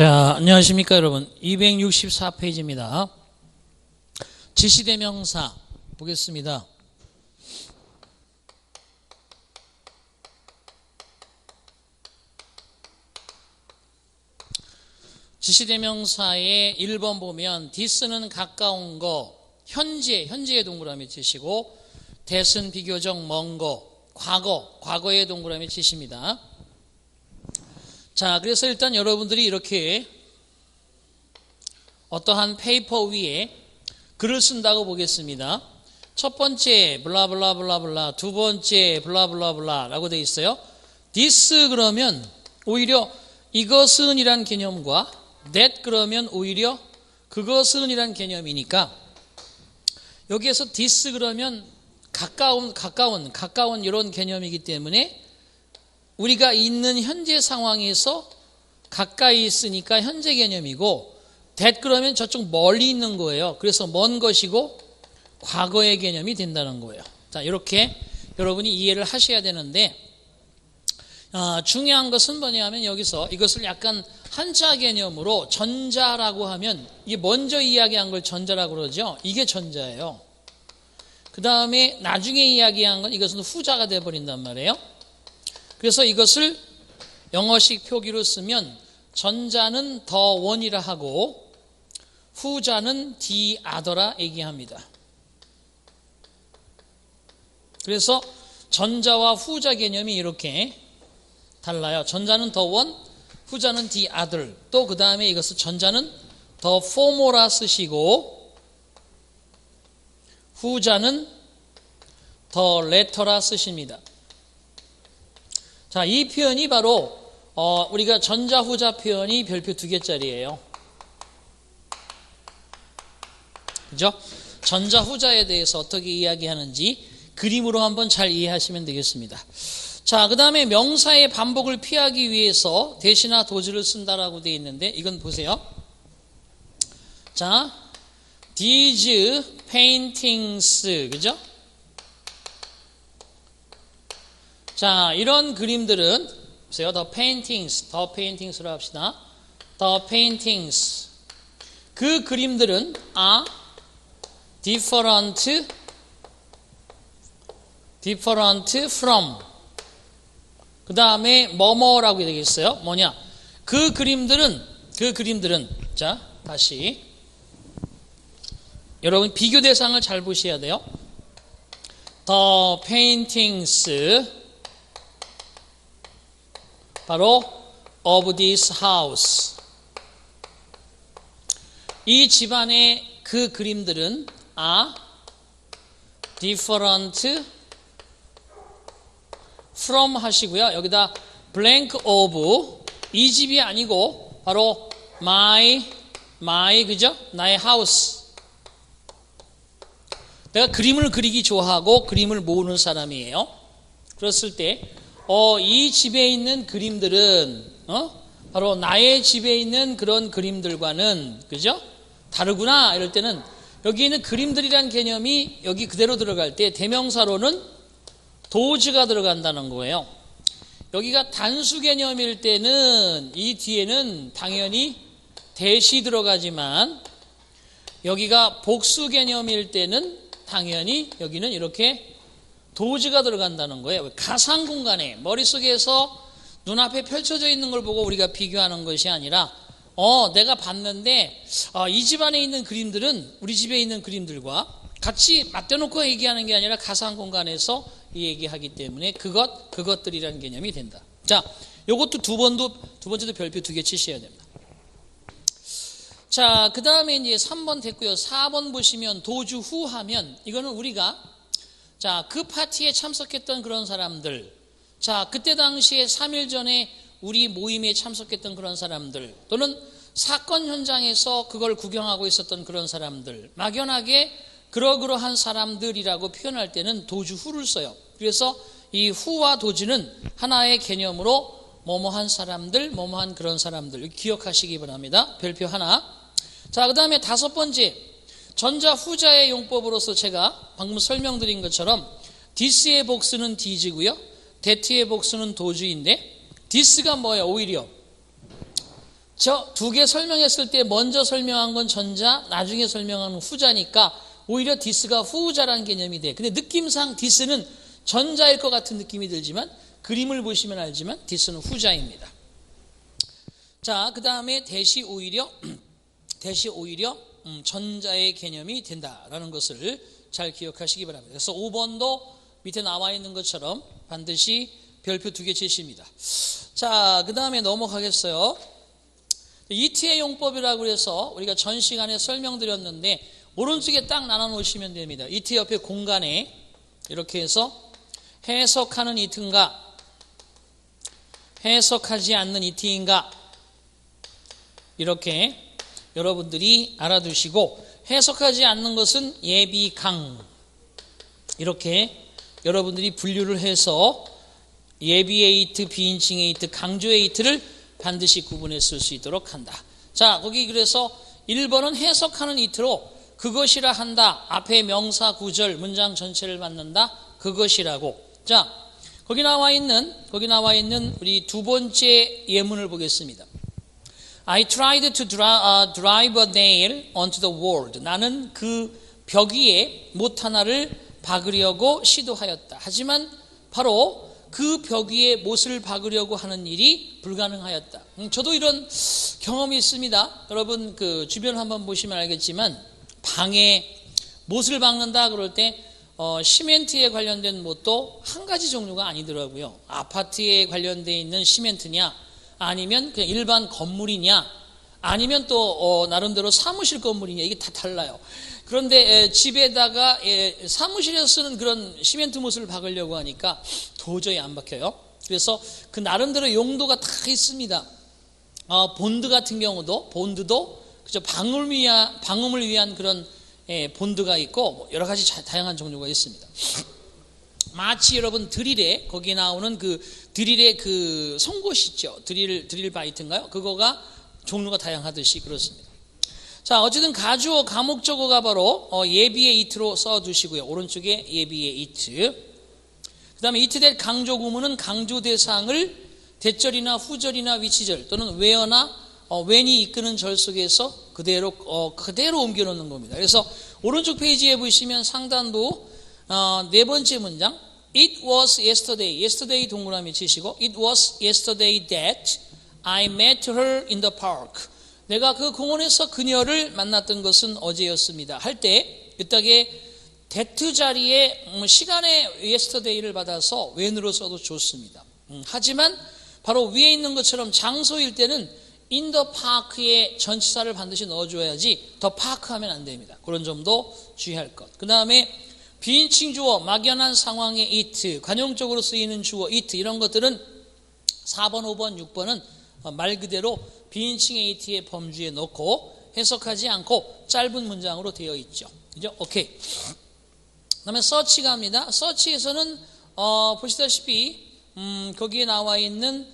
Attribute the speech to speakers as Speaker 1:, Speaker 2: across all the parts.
Speaker 1: 자, 안녕하십니까 여러분. 264페이지입니다. 지시대명사 보겠습니다. 지시대명사의 1번 보면 this는 가까운 거, 현재의 동그라미 치시고, that은 비교적 먼 거, 과거의 동그라미 치십니다. 자, 그래서 일단 여러분들이 이렇게 어떠한 페이퍼 위에 글을 쓴다고 보겠습니다. 첫 번째 블라블라블라블라, 두 번째 블라블라블라라고 되어 있어요. this 그러면 오히려 이것은 이란 개념과 that 그러면 오히려 그것은 이란 개념이니까 여기에서 this 그러면 가까운 이런 개념이기 때문에 우리가 있는 현재 상황에서 가까이 있으니까 현재 개념이고 that 그러면 저쪽 멀리 있는 거예요. 그래서 먼 것이고 과거의 개념이 된다는 거예요. 자, 이렇게 여러분이 이해를 하셔야 되는데 중요한 것은 뭐냐면 여기서 이것을 약간 한자 개념으로 전자라고 하면 이게 먼저 이야기한 걸 전자라고 그러죠. 이게 전자예요. 그 다음에 나중에 이야기한 건 이것은 후자가 되어버린단 말이에요. 그래서 이것을 영어식 표기로 쓰면 전자는 the one이라 하고 후자는 the other라 얘기합니다. 그래서 전자와 후자 개념이 이렇게 달라요. 전자는 the one, 후자는 the other. 또 그 다음에 이것을 전자는 the former라 쓰시고 후자는 the latter라 쓰십니다. 자, 이 표현이 바로 우리가 전자 후자 표현이 별표 2개짜리예요. 그죠? 전자 후자에 대해서 어떻게 이야기하는지 그림으로 한번 잘 이해하시면 되겠습니다. 자, 그 다음에 명사의 반복을 피하기 위해서 대시나 도지를 쓴다라고 되어 있는데 이건 보세요. 자, these paintings, 그죠? 자, 이런 그림들은 보세요. the paintings로 합시다. the paintings. 그 그림들은 are different from. 그 다음에 뭐뭐라고 되겠어요? 뭐냐? 그 그림들은 자, 다시 여러분 비교 대상을 잘 보셔야 돼요. the paintings 바로 of this house. 이 집안의 그 그림들은 are different from 하시고요. 여기다 blank of 이 집이 아니고 바로 my 그죠? 나의 house. 내가 그림을 그리기 좋아하고 그림을 모으는 사람이에요. 그랬을 때 이 집에 있는 그림들은 바로 나의 집에 있는 그런 그림들과는 그죠? 다르구나. 이럴 때는 여기 있는 그림들이란 개념이 여기 그대로 들어갈 때 대명사로는 도즈가 들어간다는 거예요. 여기가 단수 개념일 때는 이 뒤에는 당연히 that이 들어가지만 여기가 복수 개념일 때는 당연히 여기는 이렇게 도즈가 들어간다는 거예요. 가상 공간에 머릿속에서 눈앞에 펼쳐져 있는 걸 보고 우리가 비교하는 것이 아니라 내가 봤는데 이 집 안에 있는 그림들은 우리 집에 있는 그림들과 같이 맞대놓고 얘기하는 게 아니라 가상 공간에서 얘기하기 때문에 그것들이라는 개념이 된다. 자, 요것도 두 번째도 별표 2개 치셔야 됩니다. 자, 그 다음에 이제 3번 됐고요. 4번 보시면 도주 후 하면 이거는 우리가 자, 그 파티에 참석했던 그런 사람들, 자, 그때 당시에 3일 전에 우리 모임에 참석했던 그런 사람들, 또는 사건 현장에서 그걸 구경하고 있었던 그런 사람들, 막연하게 그러그러한 사람들이라고 표현할 때는 도주 후를 써요. 그래서 이 후와 도주는 하나의 개념으로 뭐뭐한 사람들, 뭐뭐한 그런 사람들 기억하시기 바랍니다. 별표 하나. 자, 그 다음에 5번째 전자 후자의 용법으로서 제가 방금 설명드린 것처럼 this의 복수는 this고요. that의 복수는 도주인데 this가 뭐예요? 오히려 저 두 개 설명했을 때 먼저 설명한 건 전자, 나중에 설명한 건 후자니까 오히려 디스가 후자라는 개념이 돼. 근데 느낌상 디스는 전자일 것 같은 느낌이 들지만 그림을 보시면 알지만 디스는 후자입니다. 자, 그 다음에 대시 오히려 전자의 개념이 된다라는 것을 잘 기억하시기 바랍니다. 그래서 5번도 밑에 나와 있는 것처럼 반드시 별표 2개 치십니다. 자, 그 다음에 넘어가겠어요. ET의 용법이라고 해서 우리가 전 시간에 설명드렸는데 오른쪽에 딱 나눠 놓으시면 됩니다. ET 옆에 공간에 이렇게 해서 해석하는 ET인가 해석하지 않는 ET인가 이렇게 여러분들이 알아두시고, 해석하지 않는 것은 예비 강 이렇게 여러분들이 분류를 해서 예비의 이트, 비인칭의 이트, 강조의 이트를 반드시 구분해 쓸 수 있도록 한다. 자, 거기 그래서 1번은 해석하는 이트로 그것이라 한다. 앞에 명사 구절 문장 전체를 받는다. 그것이라고. 자, 거기 나와 있는 우리 두 번째 예문을 보겠습니다. I tried to drive a nail onto the wall. 나는 그 벽 위에 못 하나를 박으려고 시도하였다. 하지만 바로 그 벽 위에 못을 박으려고 하는 일이 불가능하였다. 저도 이런 경험이 있습니다. 여러분 그 주변 한번 보시면 알겠지만 방에 못을 박는다 그럴 때 시멘트에 관련된 못도 한 가지 종류가 아니더라고요. 아파트에 관련되어 있는 시멘트냐, 아니면 그냥 일반 건물이냐, 아니면 또 나름대로 사무실 건물이냐, 이게 다 달라요. 그런데 집에다가 사무실에서 쓰는 그런 시멘트 못을 박으려고 하니까 도저히 안 박혀요. 그래서 그 나름대로 용도가 다 있습니다. 본드 같은 경우도 본드도 그저 방음을 위한 그런 본드가 있고 여러 가지 다양한 종류가 있습니다. 마치 여러분 드릴에 거기 나오는 그 드릴의 그 송곳 있죠. 드릴 바이트인가요? 그거가 종류가 다양하듯이 그렇습니다. 자, 어쨌든 가주어 가목적어가 바로 예비의 이트로 써두시고요. 오른쪽에 예비의 이트. 그 다음에 이트될 강조 구문은 강조 대상을 대절이나 후절이나 위치절 또는 where나 when이 이끄는 절 속에서 그대로 옮겨놓는 겁니다. 그래서 오른쪽 페이지에 보시면 상단부 네 번째 문장 It was yesterday 동그라미 치시고 It was yesterday that I met her in the park. 내가 그 공원에서 그녀를 만났던 것은 어제였습니다. 할 때 이따게 that 자리에 시간의 yesterday를 받아서 when으로 써도 좋습니다. 하지만 바로 위에 있는 것처럼 장소일 때는 in the park에 전치사를 반드시 넣어줘야지 the park 하면 안 됩니다. 그런 점도 주의할 것. 그 다음에 비인칭 주어, 막연한 상황의 it, 관용적으로 쓰이는 주어 it 이런 것들은 4번, 5번, 6번은 말 그대로 비인칭의 it의 범주에 넣고 해석하지 않고 짧은 문장으로 되어 있죠. 그죠? 오케이. 그 다음에 search가 합니다. search에서는 보시다시피 거기에 나와 있는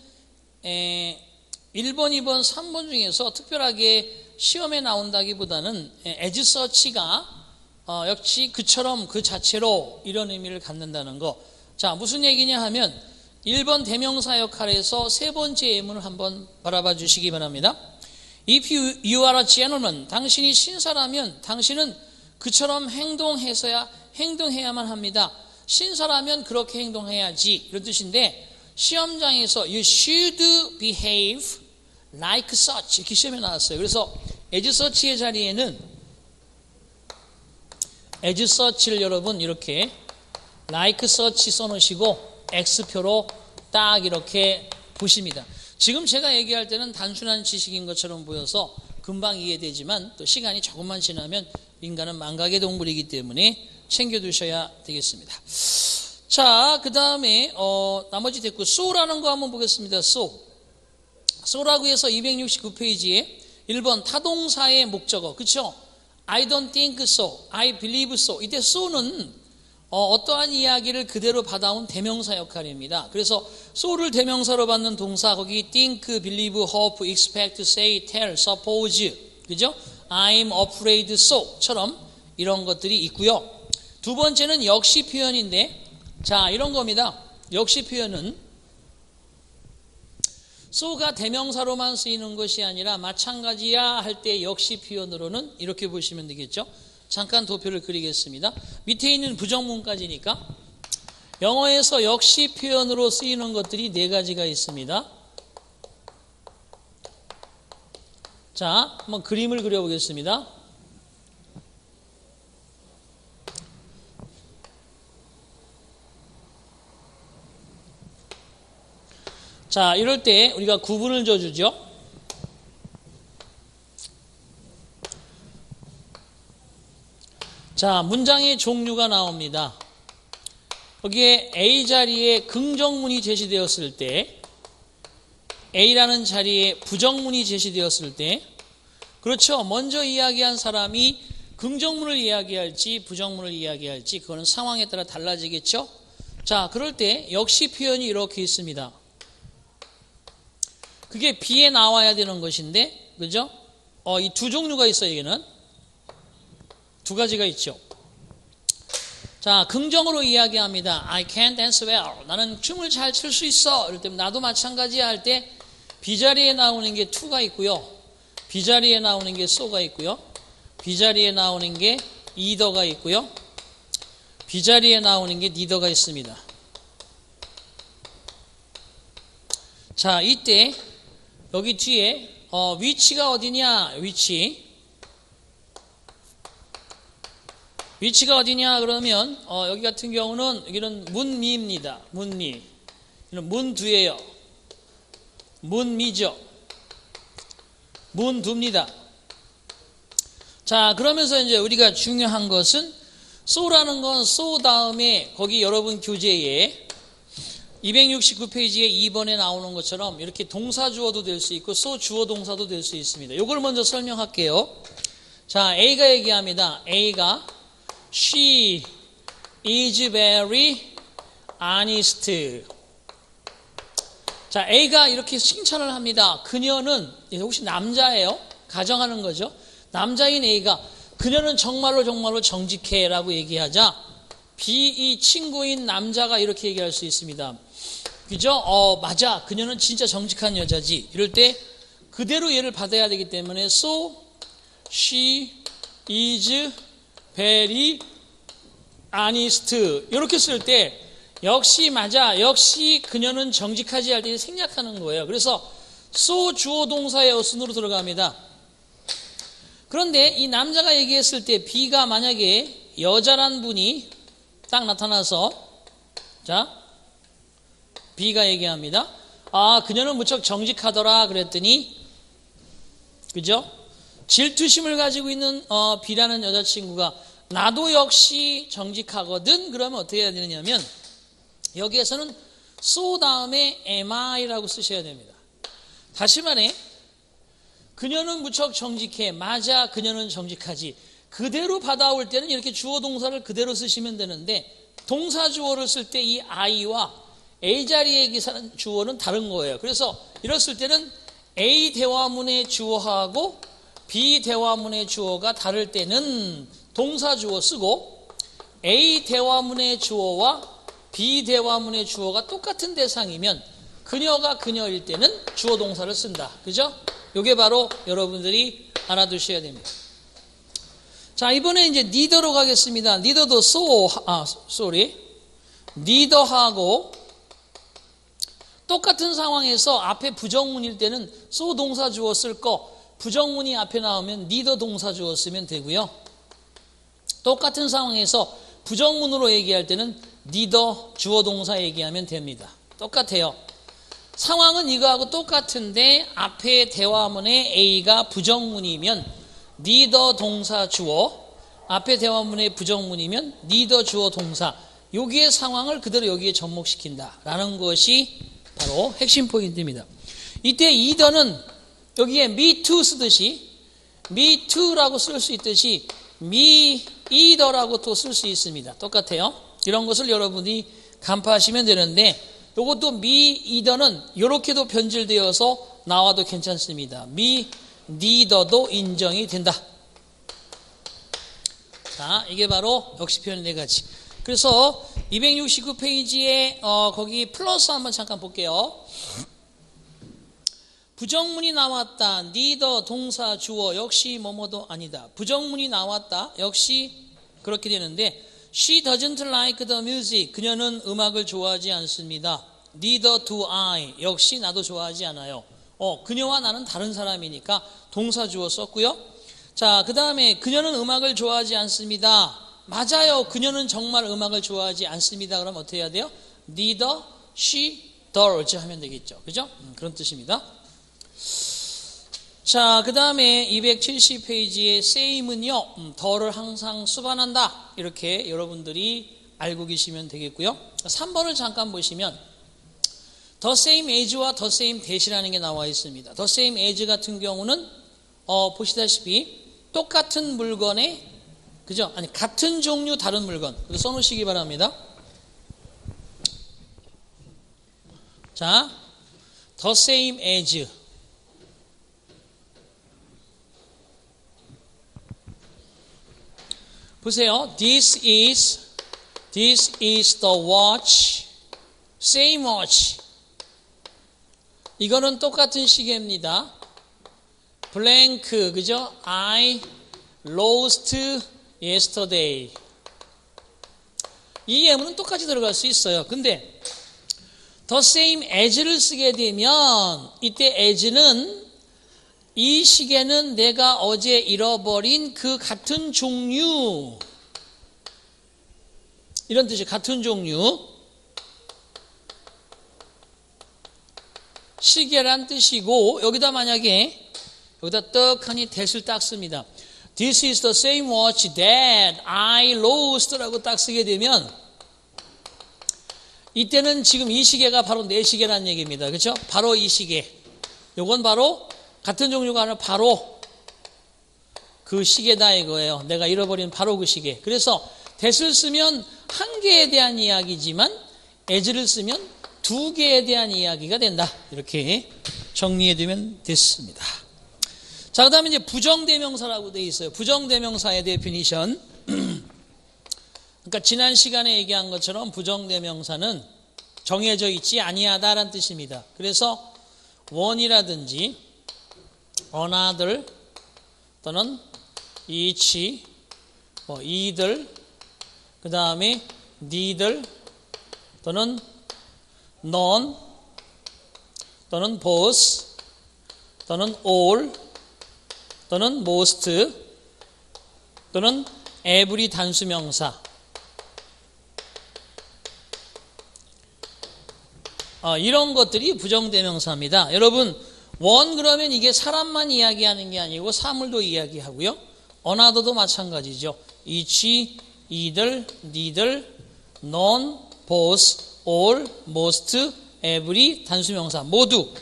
Speaker 1: 1번, 2번, 3번 중에서 특별하게 시험에 나온다기보다는 as search가 역시 그처럼 그 자체로 이런 의미를 갖는다는 거. 자, 무슨 얘기냐 하면 1번 대명사 역할에서 세 번째 예문을 한번 바라봐 주시기 바랍니다. If you are a gentleman, 당신이 신사라면 당신은 그처럼 행동해야만 합니다. 신사라면 그렇게 행동해야지 이런 뜻인데 시험장에서 you should behave like such 이렇게 시험에 나왔어요. 그래서 as such의 자리에는 as such를 여러분 이렇게 like such 써놓으시고 X표로 딱 이렇게 보십니다. 지금 제가 얘기할 때는 단순한 지식인 것처럼 보여서 금방 이해되지만 또 시간이 조금만 지나면 인간은 망각의 동물이기 때문에 챙겨두셔야 되겠습니다. 자, 그 다음에 나머지 됐고 so라는 거 한번 보겠습니다. so라고 해서 269페이지에 1번 타동사의 목적어, 그렇죠? I don't think so, I believe so. 이때 so는 어떠한 이야기를 그대로 받아온 대명사 역할입니다. 그래서 so를 대명사로 받는 동사 거기 think, believe, hope, expect, say, tell, suppose, 그죠? I'm afraid so처럼 이런 것들이 있고요. 두 번째는 역시 표현인데 자, 이런 겁니다. 역시 표현은 so가 대명사로만 쓰이는 것이 아니라 마찬가지야 할 때 역시 표현으로는 이렇게 보시면 되겠죠. 잠깐 도표를 그리겠습니다. 밑에 있는 부정문까지니까 영어에서 역시 표현으로 쓰이는 것들이 네 가지가 있습니다. 자, 한번 그림을 그려보겠습니다. 자, 이럴 때 우리가 구분을 져주죠. 자, 문장의 종류가 나옵니다. 여기에 A 자리에 긍정문이 제시되었을 때, A라는 자리에 부정문이 제시되었을 때, 그렇죠. 먼저 이야기한 사람이 긍정문을 이야기할지 부정문을 이야기할지 그거는 상황에 따라 달라지겠죠. 자, 그럴 때 역시 표현이 이렇게 있습니다. 그게 B에 나와야 되는 것인데, 그죠? 이 두 종류가 있어요. 여기는 두 가지가 있죠. 자, 긍정으로 이야기합니다. I can dance well. 나는 춤을 잘 출 수 있어. 이럴 때 나도 마찬가지야 할 때 B 자리에 나오는 게 to가 있고요. B 자리에 나오는 게 so가 있고요. B 자리에 나오는 게 either가 있고요. B 자리에 나오는 게 neither가 있습니다. 자, 이때 여기 뒤에 위치가 어디냐? 위치가 어디냐 그러면 여기 같은 경우는 여기는 문미입니다. 문미. 문두예요. 문미죠. 문두입니다. 자, 그러면서 이제 우리가 중요한 것은 so라는 건 so 다음에 거기 여러분 교재에 269페이지에 2번에 나오는 것처럼 이렇게 동사 주어도 될 수 있고 so 주어 동사도 될 수 있습니다. 이걸 먼저 설명할게요. 자, A가 얘기합니다. A가 She is very honest. 자, A가 이렇게 칭찬을 합니다. 그녀는 혹시 남자예요? 가정하는 거죠. 남자인 A가 그녀는 정말로 정직해라고 얘기하자 B 이 친구인 남자가 이렇게 얘기할 수 있습니다. 그죠? 맞아. 그녀는 진짜 정직한 여자지. 이럴 때 그대로 얘를 받아야 되기 때문에 so she is very honest 이렇게 쓸 때 역시 맞아. 역시 그녀는 정직하지 할 때 생략하는 거예요. 그래서 so 주어 동사의 어순으로 들어갑니다. 그런데 이 남자가 얘기했을 때 B가 만약에 여자란 분이 딱 나타나서 자 B가 얘기합니다. 아, 그녀는 무척 정직하더라 그랬더니 그죠? 질투심을 가지고 있는 B라는 여자친구가 나도 역시 정직하거든. 그러면 어떻게 해야 되느냐면 여기에서는 so 다음에 amI라고 쓰셔야 됩니다. 다시 말해 그녀는 무척 정직해. 맞아. 그녀는 정직하지. 그대로 받아올 때는 이렇게 주어 동사를 그대로 쓰시면 되는데 동사 주어를 쓸 때 이 I와 A 자리에 기사는 주어는 다른 거예요. 그래서 이랬을 때는 A 대화문의 주어하고 B 대화문의 주어가 다를 때는 동사 주어 쓰고 A 대화문의 주어와 B 대화문의 주어가 똑같은 대상이면 그녀가 그녀일 때는 주어 동사를 쓴다. 그죠? 이게 바로 여러분들이 알아두셔야 됩니다. 자, 이번에 이제 neither로 가겠습니다. neither도 neither하고 똑같은 상황에서 앞에 부정문일 때는 so 동사 주어 쓸 거 부정문이 앞에 나오면 neither 동사 주어 쓰면 되고요. 똑같은 상황에서 부정문으로 얘기할 때는 neither 주어 동사 얘기하면 됩니다. 똑같아요. 상황은 이거하고 똑같은데 앞에 대화문에 A가 부정문이면 neither 동사 주어, 앞에 대화문에 부정문이면 neither 주어 동사, 여기의 상황을 그대로 여기에 접목시킨다라는 것이 바로 핵심 포인트입니다. 이때 either는 여기에 me too 쓰듯이 me too라고 쓸 수 있듯이 me either라고 또 쓸 수 있습니다. 똑같아요. 이런 것을 여러분이 간파하시면 되는데 이것도 me either는 이렇게도 변질되어서 나와도 괜찮습니다. me neither도 인정이 된다. 자, 이게 바로 역시 표현 네 가지. 그래서 269페이지에 거기 플러스 한번 잠깐 볼게요. 부정문이 나왔다. neither 동사 주어 역시 뭐뭐도 아니다. 부정문이 나왔다. 역시 그렇게 되는데 She doesn't like the music. 그녀는 음악을 좋아하지 않습니다. Neither do I. 역시 나도 좋아하지 않아요. 그녀와 나는 다른 사람이니까 동사 주어 썼고요. 자, 그 다음에 그녀는 음악을 좋아하지 않습니다. 맞아요. 그녀는 정말 음악을 좋아하지 않습니다. 그럼 어떻게 해야 돼요? Neither she does 하면 되겠죠. 그죠? 그런 뜻입니다. 자, 그 다음에 270페이지의 same은요, 더를 항상 수반한다. 이렇게 여러분들이 알고 계시면 되겠고요. 3번을 잠깐 보시면 the same as와 the same that이라는 게 나와 있습니다. the same as 같은 경우는 보시다시피 똑같은 물건에 그죠? 아니 같은 종류 다른 물건 써놓으시기 바랍니다. 자, the same as 보세요. This is the watch. Same watch. 이거는 똑같은 시계입니다. blank, 그죠? I lost yesterday. 이 예문은 똑같이 들어갈 수 있어요. 근데 the same as를 쓰게 되면 이때 as는 이 시계는 내가 어제 잃어버린 그 같은 종류 이런 뜻이에요. 같은 종류 시계란 뜻이고 여기다 만약에 여기다 떡하니 that을 딱 씁니다. This is the same watch that I lost라고 딱 쓰게 되면 이때는 지금 이 시계가 바로 내 시계란 얘기입니다. 그렇죠? 바로 이 시계. 요건 바로 같은 종류가 아니라 바로 그 시계다 이거예요. 내가 잃어버린 바로 그 시계. 그래서 that을 쓰면 한 개에 대한 이야기지만 as를 쓰면 두 개에 대한 이야기가 된다. 이렇게 정리해두면 됐습니다. 자, 그 다음에 이제 부정대명사라고 되어 있어요. 부정대명사의 데피니션. 그러니까 지난 시간에 얘기한 것처럼 부정대명사는 정해져 있지 아니하다라는 뜻입니다. 그래서 one이라든지 another 또는 each, either, 그 다음에 neither 또는 none 또는 both 또는 all 또는 most 또는 every 단수명사 이런 것들이 부정대명사입니다. 여러분 원 그러면 이게 사람만 이야기하는 게 아니고 사물도 이야기하고요. another도 마찬가지죠. each, either, neither, none, both, all, most, every 단수명사 모두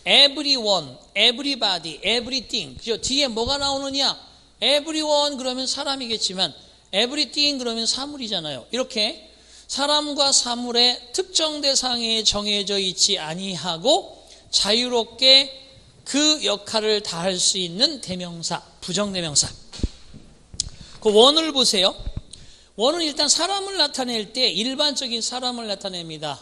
Speaker 1: everyone, everybody, everything 그죠? 뒤에 뭐가 나오느냐? everyone 그러면 사람이겠지만 everything 그러면 사물이잖아요. 이렇게 사람과 사물의 특정 대상에 정해져 있지 아니하고 자유롭게 그 역할을 다할 수 있는 대명사, 부정대명사. 그 원을 보세요. 원은 일단 사람을 나타낼 때 일반적인 사람을 나타냅니다.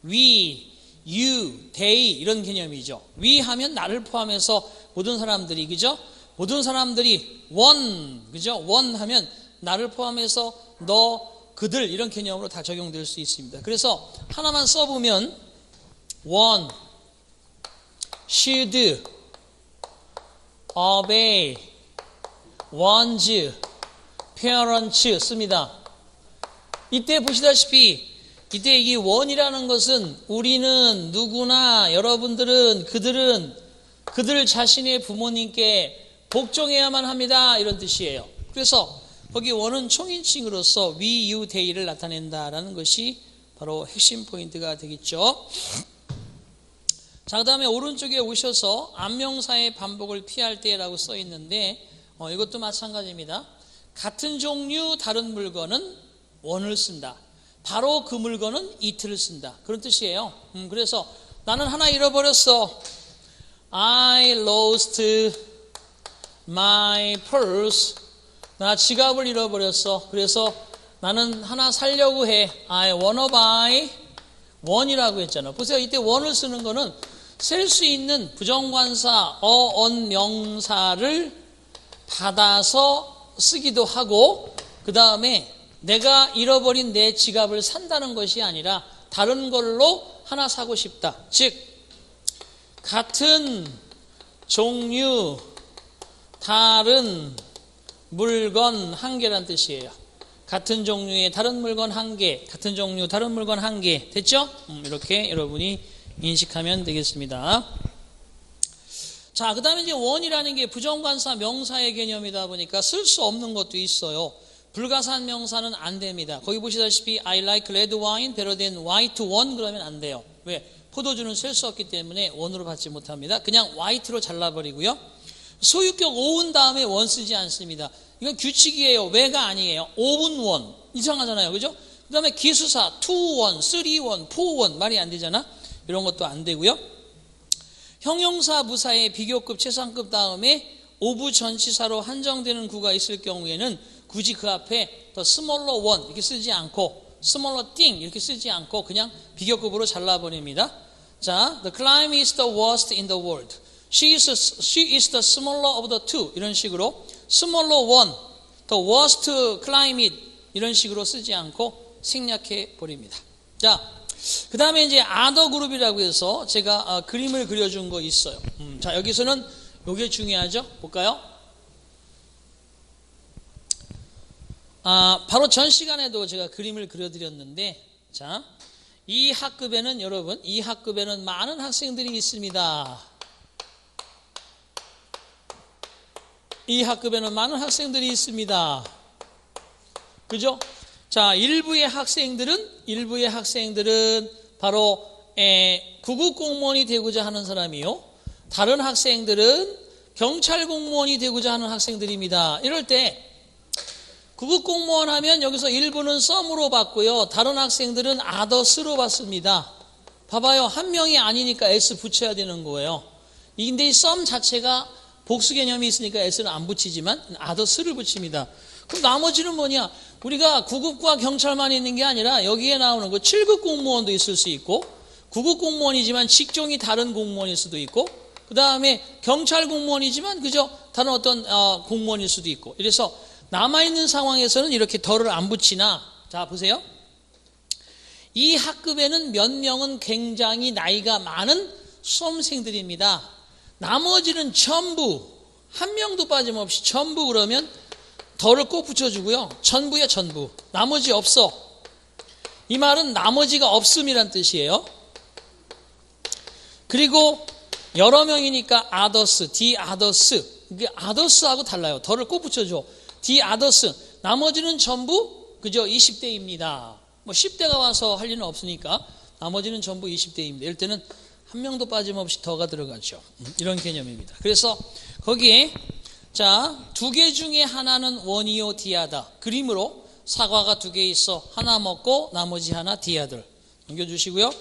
Speaker 1: we, you, they 이런 개념이죠. we 하면 나를 포함해서 모든 사람들이 그죠? 모든 사람들이 one 그죠? one 하면 나를 포함해서 너, 그들 이런 개념으로 다 적용될 수 있습니다. 그래서 하나만 써보면 one, should, obey, one's, parents 씁니다. 이때 보시다시피 이때 이 원이라는 것은 우리는 누구나 여러분들은 그들은 그들 자신의 부모님께 복종해야만 합니다. 이런 뜻이에요. 그래서 거기 원은 총인칭으로서 we, you, they를 나타낸다라는 것이 바로 핵심 포인트가 되겠죠. 자, 그 다음에 오른쪽에 오셔서 안명사의 반복을 피할 때라고 써 있는데 이것도 마찬가지입니다. 같은 종류 다른 물건은 원을 쓴다. 바로 그 물건은 it를 쓴다. 그런 뜻이에요. 그래서 나는 하나 잃어버렸어. I lost my purse. 나 지갑을 잃어버렸어. 그래서 나는 하나 살려고 해. I wanna buy one이라고 했잖아. 보세요. 이때 one을 쓰는 거는 쓸 수 있는 부정관사 어언명사를 받아서 쓰기도 하고, 그 다음에 내가 잃어버린 내 지갑을 산다는 것이 아니라 다른 걸로 하나 사고 싶다. 즉 같은 종류 다른 물건 한 개란 뜻이에요. 같은 종류의 다른 물건 한 개, 같은 종류 다른 물건 한 개. 됐죠? 이렇게 여러분이 인식하면 되겠습니다. 자, 그 다음에 이제 원이라는 게 부정관사 명사의 개념이다 보니까 쓸 수 없는 것도 있어요. 불가산 명사는 안 됩니다. 거기 보시다시피 I like red wine better than white one 그러면 안 돼요. 왜? 포도주는 쓸 수 없기 때문에 원으로 받지 못합니다. 그냥 white로 잘라버리고요. 소유격 오은 다음에 원 쓰지 않습니다. 이건 규칙이에요. 왜가 아니에요. 오은 원. 이상하잖아요. 그죠? 그 다음에 기수사 2 원, 3 원, 4 원 말이 안 되잖아. 이런 것도 안 되고요. 형용사 부사의 비교급 최상급 다음에 오부 전치사로 한정되는 구가 있을 경우에는 굳이 그 앞에 더 smaller one 이렇게 쓰지 않고 smaller thing 이렇게 쓰지 않고 그냥 비교급으로 잘라버립니다. 자, the climate is the worst in the world. She is the smaller of the two. 이런 식으로 smaller one, the worst climate 이런 식으로 쓰지 않고 생략해 버립니다. 자, 그 다음에 이제 other 그룹이라고 해서 제가 그림을 그려준 거 있어요. 자, 여기서는 이게 중요하죠. 볼까요? 바로 전 시간에도 제가 그림을 그려드렸는데, 자, 이 학급에는 여러분, 이 학급에는 많은 학생들이 있습니다. 이 학급에는 많은 학생들이 있습니다. 그죠? 자, 일부의 학생들은 바로 구급 공무원이 되고자 하는 사람이요. 다른 학생들은 경찰 공무원이 되고자 하는 학생들입니다. 이럴 때 구급 공무원 하면 여기서 일부는 썸으로 받고요. 다른 학생들은 아더스로 받습니다. 봐봐요. 한 명이 아니니까 S 붙여야 되는 거예요. 근데 이 썸 자체가 복수 개념이 있으니까 S는 안 붙이지만 아더스를 붙입니다. 그럼 나머지는 뭐냐? 우리가 구급과 경찰만 있는 게 아니라 여기에 나오는 거 7급 공무원도 있을 수 있고, 구급 공무원이지만 직종이 다른 공무원일 수도 있고, 그 다음에 경찰 공무원이지만 그저 다른 어떤 공무원일 수도 있고. 이래서 남아있는 상황에서는 이렇게 덜을 안 붙이나, 자 보세요. 이 학급에는 몇 명은 굉장히 나이가 많은 수험생들입니다. 나머지는 전부, 한 명도 빠짐없이 전부 그러면 덜을 꼭 붙여주고요. 전부야 전부. 나머지 없어. 이 말은 나머지가 없음이란 뜻이에요. 그리고 여러 명이니까 others, the others. 이게 others하고 달라요. 덜을 꼭 붙여줘. the others. 나머지는 전부 그저 20대입니다. 뭐 10대가 와서 할 일은 없으니까 나머지는 전부 20대입니다. 이럴 때는 한 명도 빠짐없이 더가 들어가죠. 이런 개념입니다. 그래서 거기에 자, 두 개 중에 하나는 원이요 디아다. 그림으로 사과가 두 개 있어. 하나 먹고 나머지 하나 디아들. 넘겨주시고요.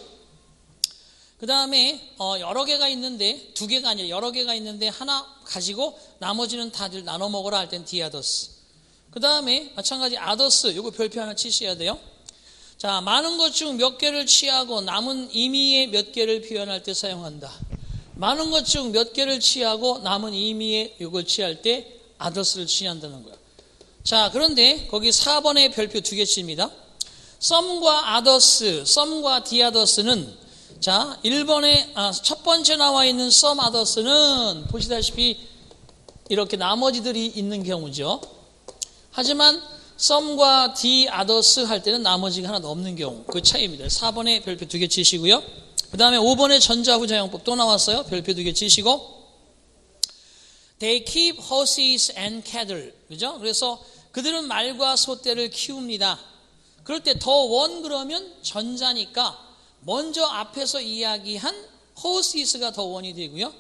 Speaker 1: 그 다음에 여러 개가 있는데, 두 개가 아니라 여러 개가 있는데 하나 가지고 나머지는 다들 나눠 먹으라 할 땐 디아더스. 그 다음에 마찬가지 아더스. 요거 별표 하나 치셔야 돼요. 자, 많은 것 중 몇 개를 취하고 남은 의미의 몇 개를 표현할 때 사용한다. 많은 것 중 몇 개를 취하고 남은 의미의 이걸 취할 때 아더스를 취한다는 거야. 자, 그런데 거기 4번에 별표 두 개 칩니다. 썸과 아더스, 썸과 디아더스는 자, 1번에 첫 번째 나와 있는 썸 아더스는 보시다시피 이렇게 나머지들이 있는 경우죠. 하지만 썸과 디 아더스 할 때는 나머지가 하나도 없는 경우, 그 차이입니다. 4번에 별표 두 개 치시고요. 그 다음에 5번에 전자후자용법 또 나왔어요. 별표 두 개 치시고, They keep horses and cattle. 그죠? 그래서 그들은 말과 소떼를 키웁니다. 그럴 때 더 원 그러면 전자니까 먼저 앞에서 이야기한 horses가 더 원이 되고요.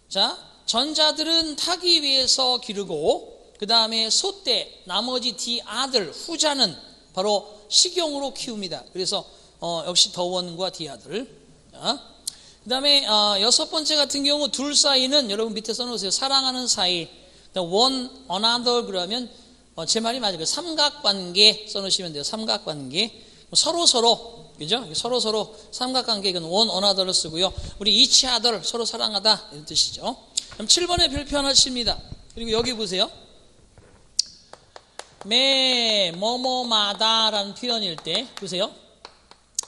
Speaker 1: 자, 전자들은 타기 위해서 기르고, 그 다음에 소떼, 나머지 the other, 후자는 바로 식용으로 키웁니다. 그래서 역시 더 원과 the other. 그 다음에 여섯 번째 같은 경우 둘 사이는 여러분 밑에 써놓으세요. 사랑하는 사이. one another 그러면 제 말이 맞아요. 삼각관계 써놓으시면 돼요. 삼각관계. 서로 그죠? 서로 삼각관계 이건 one another를 쓰고요. 우리 each other 서로 사랑하다 이런 뜻이죠. 그럼 7번에 별표 하나 칩니다. 그리고 여기 보세요. 매 뭐뭐마다 라는 표현일 때 보세요.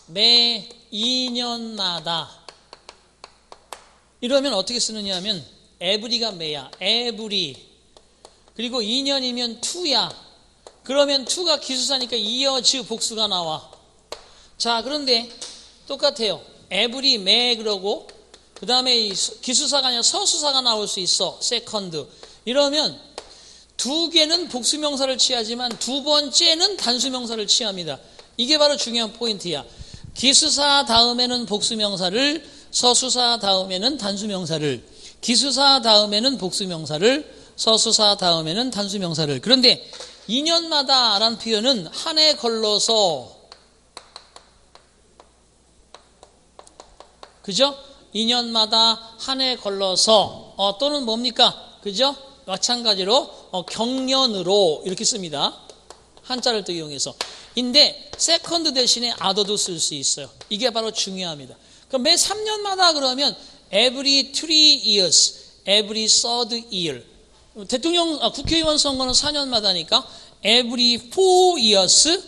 Speaker 1: 매 2년마다 이러면 어떻게 쓰느냐 하면 every가 매야. every. 그리고 2년이면 to야. 그러면 to가 기수사니까 years 복수가 나와. 자, 그런데 똑같아요. every 매 그러고 그 다음에 기수사가 아니라 서수사가 나올 수 있어. second. 이러면 두 개는 복수명사를 취하지만 두 번째는 단수명사를 취합니다. 이게 바로 중요한 포인트야. 기수사 다음에는 복수명사를, 서수사 다음에는 단수명사를, 기수사 다음에는 복수명사를, 서수사 다음에는 단수명사를. 그런데 2년마다 라는 표현은 한 해 걸러서, 그죠? 2년마다 한 해 걸러서 또는 뭡니까? 그죠? 마찬가지로 경년으로 이렇게 씁니다. 한자를 또 이용해서. 인데 세컨드 대신에 other도 쓸 수 있어요. 이게 바로 중요합니다. 그럼 매 3년마다 그러면 every 3 years, every third year. 국회의원 선거는 4년마다니까 every 4 years,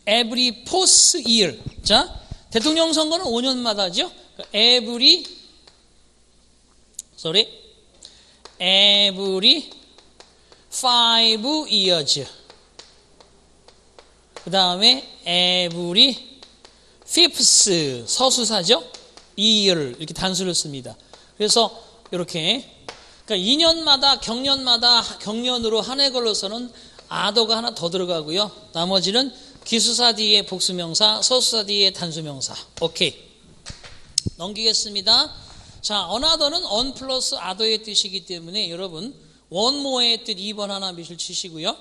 Speaker 1: every fourth year. 자, 대통령 선거는 5년마다죠. every 5 years. 그 다음에 every fifth 서수사죠. year 이렇게 단수를 씁니다. 그래서 이렇게 그러니까 2년마다 경년으로 한 해 걸러서는 other가 하나 더 들어가고요. 나머지는 기수사 뒤에 복수명사, 서수사 뒤에 단수명사. 오케이. 넘기겠습니다. 자, another는 on 플러스 other의 뜻이기 때문에 여러분 one more의 뜻 2번 하나 미실 치시고요.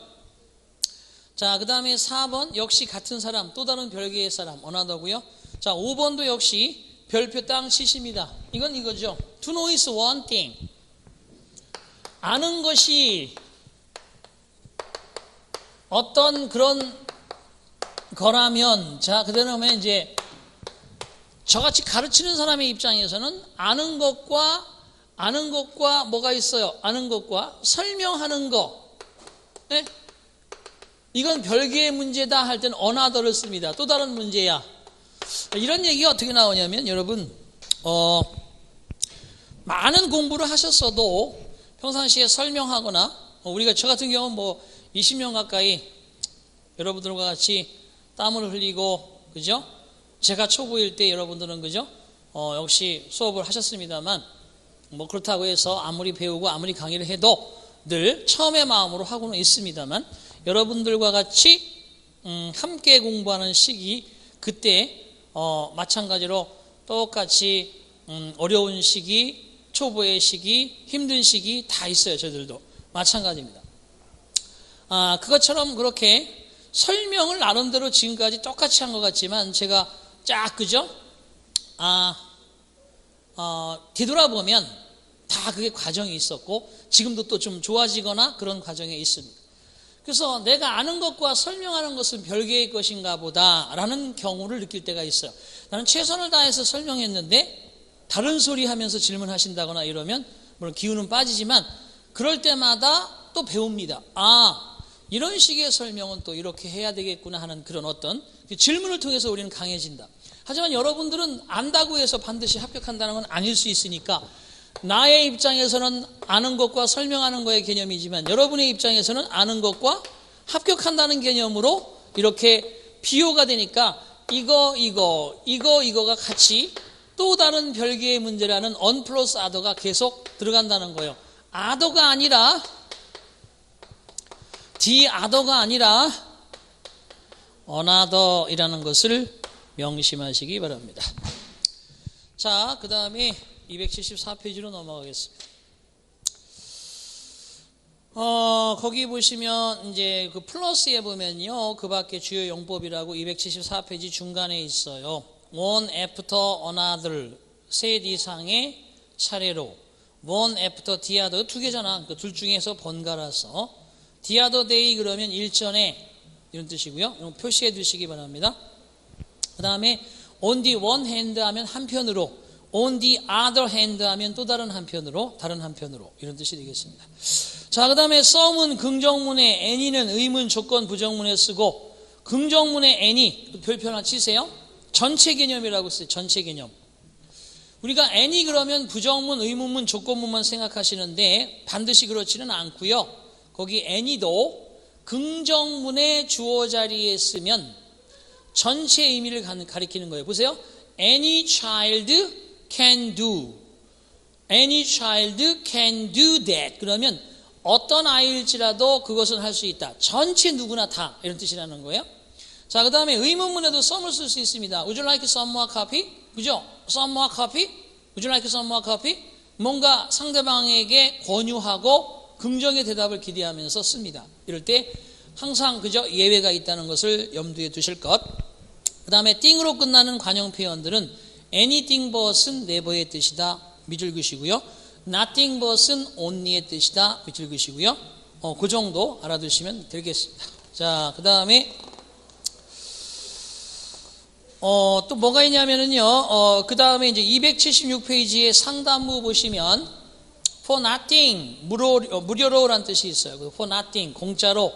Speaker 1: 자, 그 다음에 4번 역시 같은 사람, 또 다른 별개의 사람 another고요. 자, 5번도 역시 별표 땅 치십니다. 이건 이거죠. To know is one thing. 아는 것이 어떤 그런 거라면, 자, 그다음에 이제 저같이 가르치는 사람의 입장에서는 아는 것과 뭐가 있어요? 아는 것과 설명하는 거. 네? 이건 별개의 문제다 할 때는 another를 씁니다. 또 다른 문제야. 이런 얘기가 어떻게 나오냐면 여러분 많은 공부를 하셨어도 평상시에 설명하거나 우리가 저 같은 경우는 뭐 20년 가까이 여러분들과 같이 땀을 흘리고 그죠? 제가 초보일 때 여러분들은 그죠? 역시 수업을 하셨습니다만 뭐 그렇다고 해서 아무리 배우고 아무리 강의를 해도 늘 처음의 마음으로 하고는 있습니다만 여러분들과 같이 함께 공부하는 시기 그때 마찬가지로 똑같이 어려운 시기, 초보의 시기, 힘든 시기 다 있어요. 저희들도 마찬가지입니다. 그것처럼 그렇게 설명을 나름대로 지금까지 똑같이 한 것 같지만 제가 쫙 그죠? 뒤돌아보면 다 그게 과정이 있었고 지금도 또 좀 좋아지거나 그런 과정에 있습니다. 그래서 내가 아는 것과 설명하는 것은 별개의 것인가 보다라는 경우를 느낄 때가 있어요. 나는 최선을 다해서 설명했는데 다른 소리 하면서 질문하신다거나 이러면 물론 기운은 빠지지만 그럴 때마다 또 배웁니다. 이런 식의 설명은 또 이렇게 해야 되겠구나 하는 그런 어떤 질문을 통해서 우리는 강해진다. 하지만 여러분들은 안다고 해서 반드시 합격한다는 건 아닐 수 있으니까 나의 입장에서는 아는 것과 설명하는 거의 개념이지만 여러분의 입장에서는 아는 것과 합격한다는 개념으로 이렇게 비교가 되니까 이거가 같이 또 다른 별개의 문제라는 on 플러스 other가 계속 들어간다는 거예요. other가 아니라 the other가 아니라 another이라는 것을 명심하시기 바랍니다. 자, 그 다음에 274페이지로 넘어가겠습니다. 거기 보시면 이제 그 플러스에 보면요. 그 밖에 주요 용법이라고 274페이지 중간에 있어요. one after another 셋 이상의 차례로 one after the other 두 개잖아. 그 둘 중에서 번갈아서 the other day 그러면 일전에 이런 뜻이고요. 표시해 두시기 바랍니다. 그 다음에 on the one hand 하면 한편으로, on the other hand 하면 또 다른 한편으로, 이런 뜻이 되겠습니다. 자, 그 다음에 some은 긍정문에, any는 의문, 조건, 부정문에 쓰고, 긍정문에 any, 별표 하나 치세요. 전체 개념이라고 써요. 전체 개념. 우리가 any 그러면 부정문, 의문문, 조건문만 생각하시는데 반드시 그렇지는 않고요. 거기 any도 긍정문의 주어 자리에 쓰면 전체 의미를 가리키는 거예요. 보세요. Any child can do. Any child can do that. 그러면 어떤 아이일지라도 그것은 할 수 있다. 전체 누구나 다 이런 뜻이라는 거예요. 자, 그 다음에 의문문에도 some을 쓸 수 있습니다. Would you like some more coffee? 그죠? Some more coffee? Would you like some more coffee? 뭔가 상대방에게 권유하고 긍정의 대답을 기대하면서 씁니다. 이럴 때 항상 그저 예외가 있다는 것을 염두에 두실 것. 그 다음에 띵으로 끝나는 관용 표현들은 anything but은 never의 뜻이다. 밑줄 그시고요. nothing but은 only의 뜻이다. 밑줄 그시고요. 그 정도 알아두시면 되겠습니다. 자, 그 다음에 또 뭐가 있냐면은요. 그 다음에 이제 276페이지에 상단부 보시면 for nothing 무료로라는 뜻이 있어요. for nothing 공짜로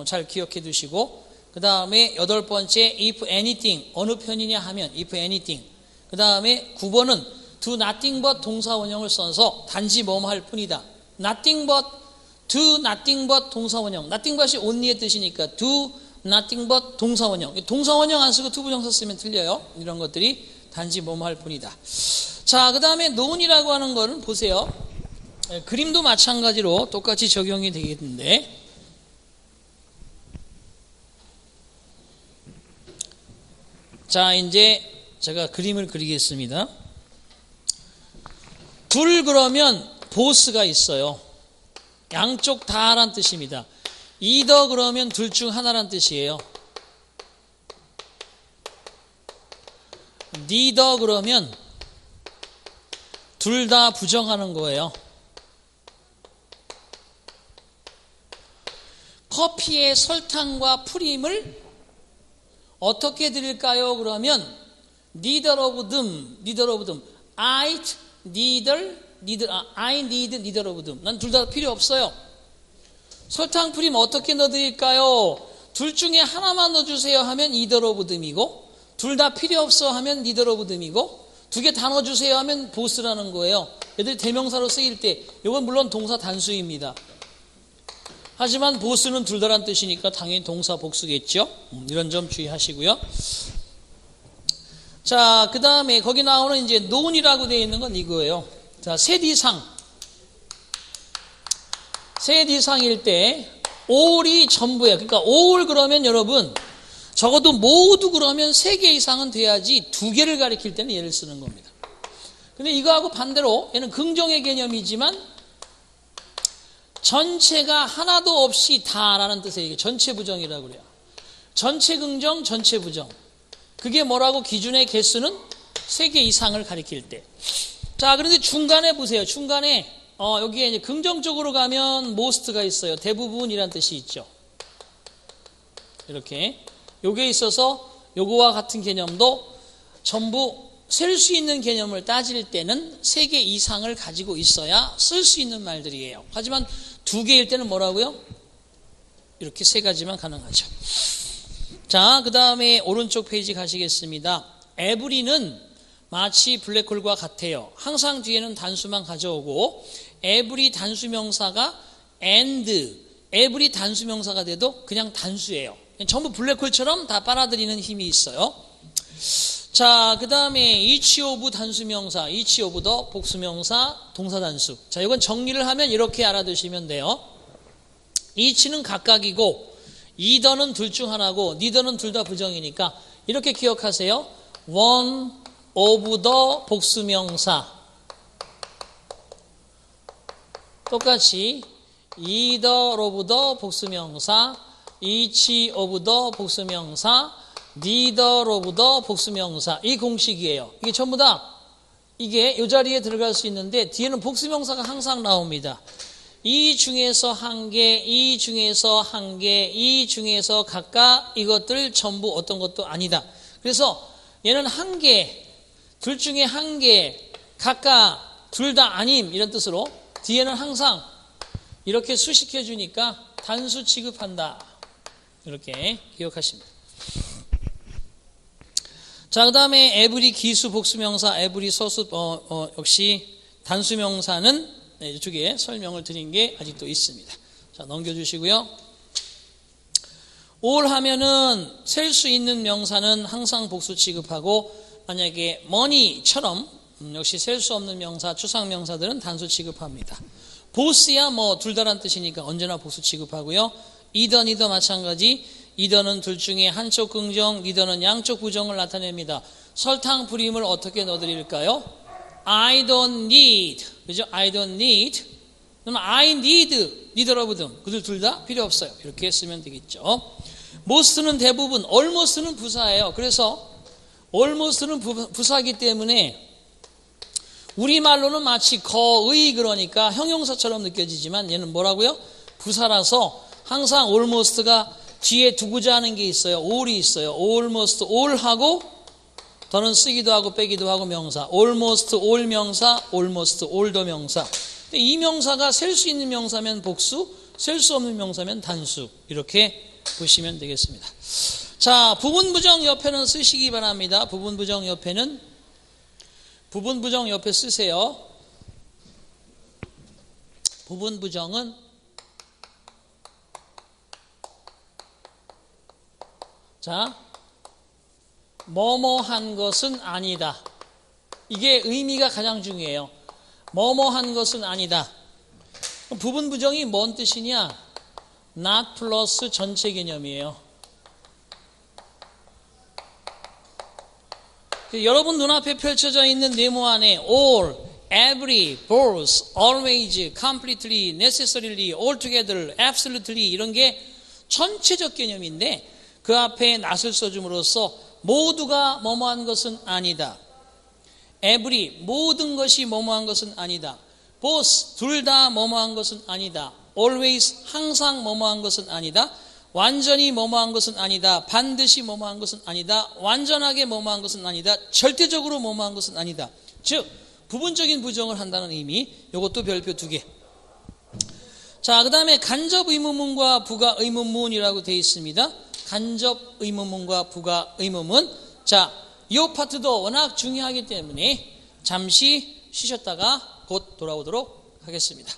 Speaker 1: 잘 기억해 두시고, 그 다음에 8번째 if anything 어느 편이냐 하면 if anything, 그 다음에 9번은 do nothing but 동사 원형을 써서 단지 뭐뭐 할 뿐이다. nothing but do nothing but 동사 원형, nothing but이 only의 뜻이니까 do nothing but 동사 원형, 동사 원형 안 쓰고 투부정사 쓰면 틀려요. 이런 것들이 단지 뭐뭐 할 뿐이다. 자, 그 다음에 known이라고 하는 거는 보세요. 그림도 마찬가지로 똑같이 적용이 되겠는데, 자, 이제 제가 그림을 그리겠습니다. 둘 그러면 보스가 있어요. 양쪽 다란 뜻입니다. either 그러면 둘 중 하나란 뜻이에요. neither 그러면 둘 다 부정하는 거예요. 커피에 설탕과 프림을 어떻게 드릴까요? 그러면 neither of them. I need neither of them. 난 둘 다 필요 없어요. 설탕 프림 어떻게 넣어드릴까요? 둘 중에 하나만 넣어주세요 하면 either of them이고, 둘 다 필요 없어 하면 neither of them이고, 두 개 다 넣어주세요 하면 both라는 거예요. 얘들 대명사로 쓰일 때 이건 물론 동사 단수입니다. 하지만 both는 둘 다란 뜻이니까 당연히 동사 복수겠죠. 이런 점 주의하시고요. 자, 그 다음에 거기 나오는 이제 known이라고 되어 있는 건 이거예요. 자, 셋 이상일 때 all이 전부예요. 그러니까 all 그러면 여러분 적어도 모두 그러면 3개 이상은 돼야지 2개를 가리킬 때는 얘를 쓰는 겁니다. 근데 이거하고 반대로 얘는 긍정의 개념이지만 전체가 하나도 없이 다라는 뜻의 이게 전체 부정이라고 그래요. 전체 긍정, 전체 부정. 그게 뭐라고? 기준의 개수는 3개 이상을 가리킬 때. 자, 그런데 중간에 보세요. 중간에 여기에 이제 긍정적으로 가면 most가 있어요. 대부분이란 뜻이 있죠. 이렇게 요게 있어서 요거와 같은 개념도 전부 셀 수 있는 개념을 따질 때는 3개 이상을 가지고 있어야 쓸 수 있는 말들이에요. 하지만 2개일 때는 뭐라고요? 이렇게 3가지만 가능하죠. 자, 그 다음에 오른쪽 페이지 가시겠습니다. every는 마치 블랙홀과 같아요. 항상 뒤에는 단수만 가져오고, every 단수명사가 and, every 단수명사가 돼도 그냥 단수예요. 전부 블랙홀처럼 다 빨아들이는 힘이 있어요. 자, 그 다음에 each of 단수명사, each of the 복수명사, 동사단수. 자, 이건 정리를 하면 이렇게 알아두시면 돼요. each는 각각이고, either는 둘 중 하나고, neither는 둘 다 부정이니까 이렇게 기억하세요. one of the 복수명사, 똑같이 either of the 복수명사, each of the 복수명사, neither of the 복수명사. 이 공식이에요. 이게 전부 다 이게 이 자리에 들어갈 수 있는데 뒤에는 복수명사가 항상 나옵니다. 이 중에서 한 개, 이 중에서 한 개, 이 중에서 각각 이것들 전부 어떤 것도 아니다. 그래서 얘는 한 개, 둘 중에 한 개, 각각 둘 다 아님 이런 뜻으로 뒤에는 항상 이렇게 수식해 주니까 단수 취급한다. 이렇게 기억하십니다. 자, 그 다음에 every 기수 복수명사, every 서수 역시 단수명사는 이쪽에 설명을 드린 게 아직도 있습니다. 자, 넘겨주시고요. all 하면은 셀 수 있는 명사는 항상 복수 취급하고 만약에 money처럼 역시 셀 수 없는 명사, 추상명사들은 단수 취급합니다. both야 뭐 둘 다란 뜻이니까 언제나 복수 취급하고요. either 마찬가지. either는 둘 중에 한쪽 긍정, neither는 양쪽 부정을 나타냅니다. 설탕 불임을 어떻게 넣어드릴까요? I don't need, 그죠? I don't need. 그러면 I need 여러분 그들 둘 다 필요 없어요. 이렇게 쓰면 되겠죠. most는 대부분, almost는 부사예요. 그래서 almost는 부사이기 때문에 우리말로는 마치 거의 그러니까 형용사처럼 느껴지지만 얘는 뭐라고요? 부사라서 항상 almost가 뒤에 두고자 하는 게 있어요. all이 있어요. almost all하고 더는 쓰기도 하고 빼기도 하고 명사. almost all 명사, almost all 더 명사. 이 명사가 셀 수 있는 명사면 복수, 셀 수 없는 명사면 단수. 이렇게 보시면 되겠습니다. 자, 부분부정 옆에는 쓰시기 바랍니다. 부분부정 옆에는 부분부정 옆에 쓰세요. 부분부정은 자, 뭐뭐한 것은 아니다. 이게 의미가 가장 중요해요. 뭐뭐한 것은 아니다. 부분부정이 뭔 뜻이냐? not 플러스 전체 개념이에요. 여러분 눈앞에 펼쳐져 있는 네모 안에 all, every, both, always, completely, necessarily, altogether, absolutely 이런 게 전체적 개념인데 그 앞에 not을 써줌으로써 모두가 뭐뭐한 것은 아니다. every, 모든 것이 뭐뭐한 것은 아니다. both, 둘 다 뭐뭐한 것은 아니다. always, 항상 뭐뭐한 것은 아니다. 완전히 뭐뭐한 것은 아니다. 반드시 뭐뭐한 것은 아니다. 완전하게 뭐뭐한 것은 아니다. 절대적으로 뭐뭐한 것은 아니다. 즉 부분적인 부정을 한다는 의미. 이것도 별표 2개. 자, 그 다음에 간접 의문문과 부가 의문문이라고 되어 있습니다. 간접 의문문과 부가 의문문. 자, 이 파트도 워낙 중요하기 때문에 잠시 쉬셨다가 곧 돌아오도록 하겠습니다.